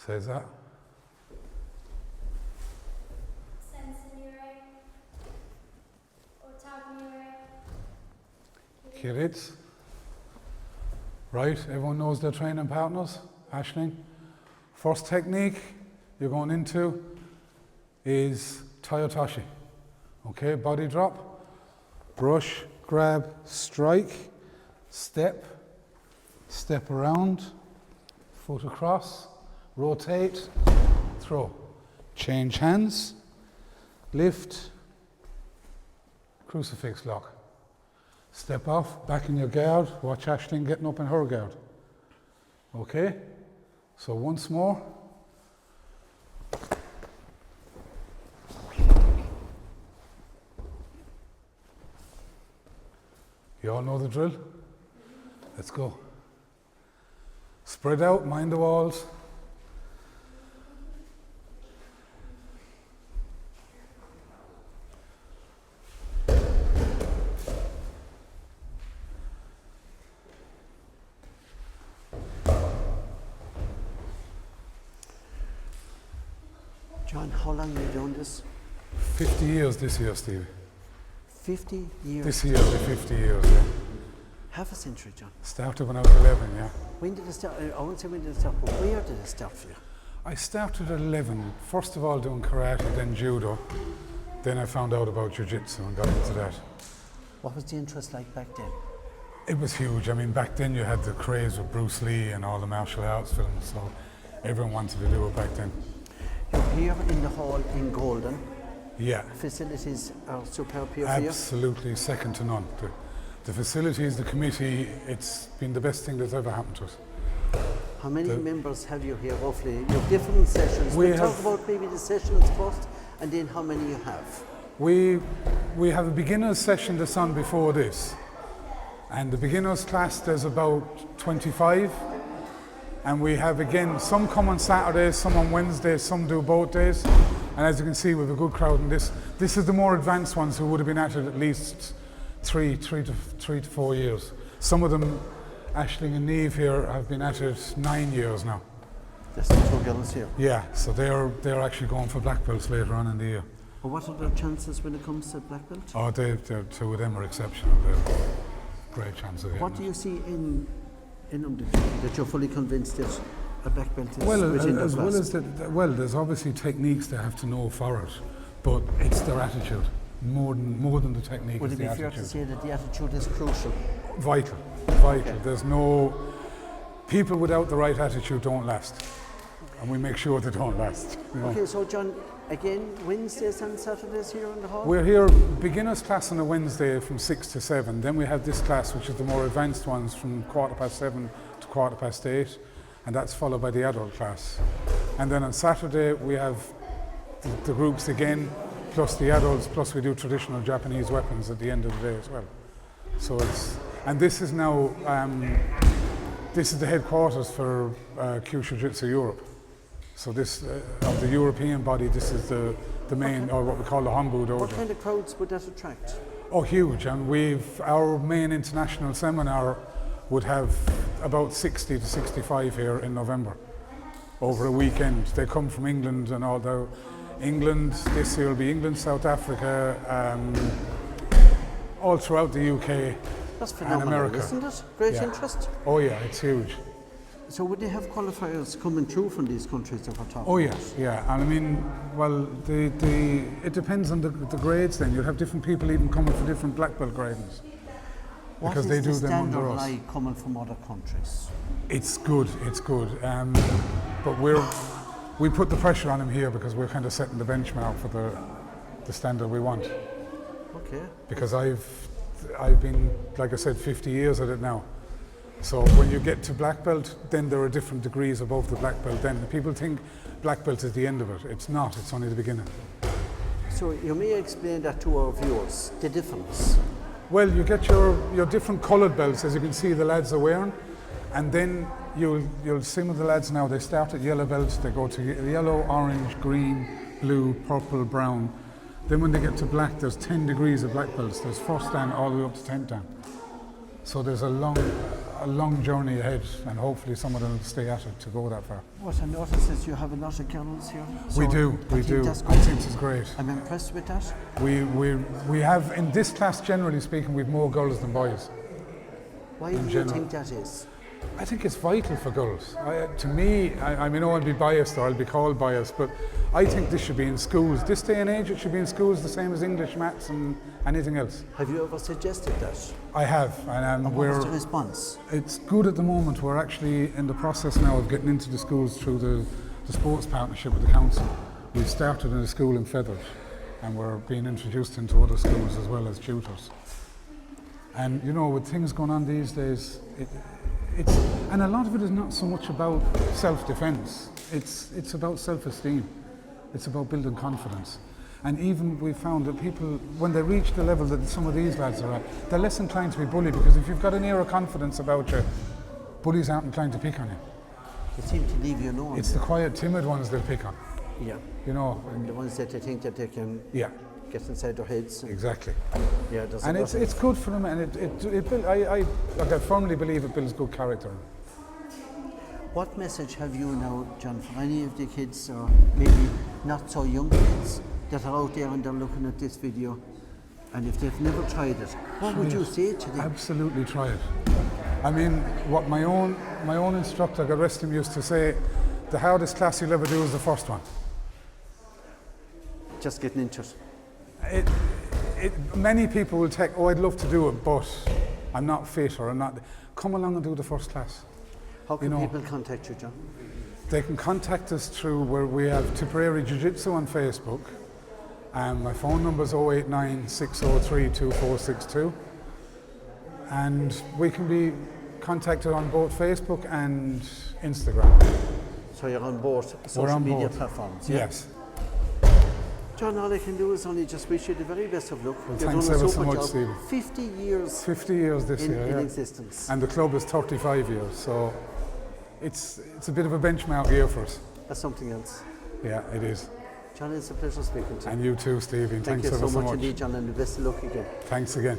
Says that. Kids. Right, everyone knows their training partners. Aisling. First technique you're going into is Toyotoshi. Okay, body drop, brush, grab, strike, step, step around, foot across, rotate, throw. Change hands, lift, crucifix lock. Step off, back in your guard, watch Aisling getting up in her guard. Okay, so once more. You all know the drill? Let's go. Spread out, mind the walls. John, how long have you done this? 50 years this year, Stevie. 50 years? This year will be 50 years, yeah. Half a century, John. Started when I was 11, yeah. When did it start? I won't say when did it start, but where did it start for you? I started at 11, first of all doing karate, then judo. Then I found out about jiu-jitsu and got into that. What was the interest like back then? It was huge. I mean, back then you had the craze with Bruce Lee and all the martial arts films, so everyone wanted to do it back then. You're here in the hall in Golden. Yeah. Facilities are superb here for you? Absolutely second to none. The facilities, the committee, it's been the best thing that's ever happened to us. How many members have you here roughly? You have different sessions. We'll talk about maybe the sessions first and then how many you have. We have a beginner's session that's on before this. And the beginner's class, there's about 25. And we have, again, some come on Saturdays, some on Wednesdays, some do both days. And as you can see, we have a good crowd in this. This is the more advanced ones who would have been at it at least three to 4 years. Some of them, Aisling and Niamh here, have been at it 9 years now. That's the two girls here? Yeah, so they're actually going for black belts later on in the year. Well, what are their chances when it comes to black belt? Oh, they're two of them are exceptional. They're great chance of getting What do you see in them that you're fully convinced that a black belt is within the class? Well, there's obviously techniques they have to know for it, but it's their attitude more than the technique. Would is it be the fair attitude. to say that the attitude is crucial? Vital. Okay. There's no people without the right attitude don't last, and we make sure they don't last. You know? Okay, so John, again, Wednesdays and Saturdays here in the hall? We're here beginners class on a Wednesday from 6 to 7. Then we have this class, which is the more advanced ones, from 7:15 to 8:15, and that's followed by the adult class. And then on Saturday we have the groups again, plus the adults, plus we do traditional Japanese weapons at the end of the day as well. So and this is now this is the headquarters for JU-JUTSU Europe. So this of the European body, this is the main, or what we call the Honbu dojo. What kind of crowds would that attract? Oh, huge! And our main international seminar would have about 60 to 65 here in November, over a weekend. They come from England and all the England. This year will be England, South Africa, all throughout the UK. That's phenomenal, and America. Isn't it? Great interest. Oh yeah, it's huge. So would they have qualifiers coming through from these countries that we're talking about? Oh yes, yeah. And I mean, well, it depends on the grades. Then you'll have different people even coming for different black belt gradings. What is the standard like coming from other countries? It's good. But we put the pressure on them here because we're kind of setting the benchmark for the standard we want. Okay. Because I've been, like I said, 50 years at it now. So when you get to black belt, then there are different degrees above the black belt. Then people think black belt is the end of it. It's not. It's only the beginning. So you may explain that to our viewers, the difference. Well, you get your different coloured belts, as you can see the lads are wearing, and then you'll see with the lads now, they start at yellow belts, they go to yellow, orange, green, blue, purple, brown. Then when they get to black, there's 10 degrees of black belts. There's first dan all the way up to 10th dan. So there's a long a long journey ahead, and hopefully some of them will stay at it to go that far. What I notice is you have a lot of girls here. We do. I think it's great. I'm impressed with that. We have, in this class, generally speaking, we've more girls than boys. Why do you think that is? I think it's vital for girls. To me, I mean, I'll be biased or I'll be called biased, but I think this should be in schools. This day and age, it should be in schools the same as English, maths and anything else. Have you ever suggested that? I have. And what was the response? It's good at the moment. We're actually in the process now of getting into the schools through the sports partnership with the council. We started in a school in Feathers, and we're being introduced into other schools as well as tutors. And you know, with things going on these days, and a lot of it is not so much about self-defense. It's about self-esteem. It's about building confidence. And even we found that people, when they reach the level that some of these lads are at, they're less inclined to be bullied, because if you've got an air of confidence about you, bullies aren't inclined to pick on you. They seem to leave you alone. It's the quiet, timid ones they'll pick on. Yeah. You know. And the ones that they think that they can get inside their heads. Exactly. Yeah, and it's good for them, and I firmly believe it builds good character. What message have you now, John, for any of the kids, or maybe not so young kids, that are out there and they're looking at this video, and if they've never tried it, what would you say to them? Absolutely try it. I mean, what my own instructor, God rest him, used to say, the hardest class you'll ever do is the first one. Just getting into it. Many people will take, I'd love to do it, but I'm not fit, or I'm not. Come along and do the first class. How can people contact you, John? They can contact us through where we have Tipperary JU-JUTSU on Facebook. My phone number is 089 603 2462. And we can be contacted on both Facebook and Instagram. So you're on both social media platforms? Yeah? Yes. John, all I can do is only just wish you the very best of luck. Well, thanks ever so much, Stevie. 50 years. 50 years this year, in existence. And the club is 35 years, so it's a bit of a benchmark year for us. That's something else. Yeah, it is. John, it's a pleasure speaking to you. And you too, Stevie. Thank you so much indeed, John, and the best of luck again. Thanks again.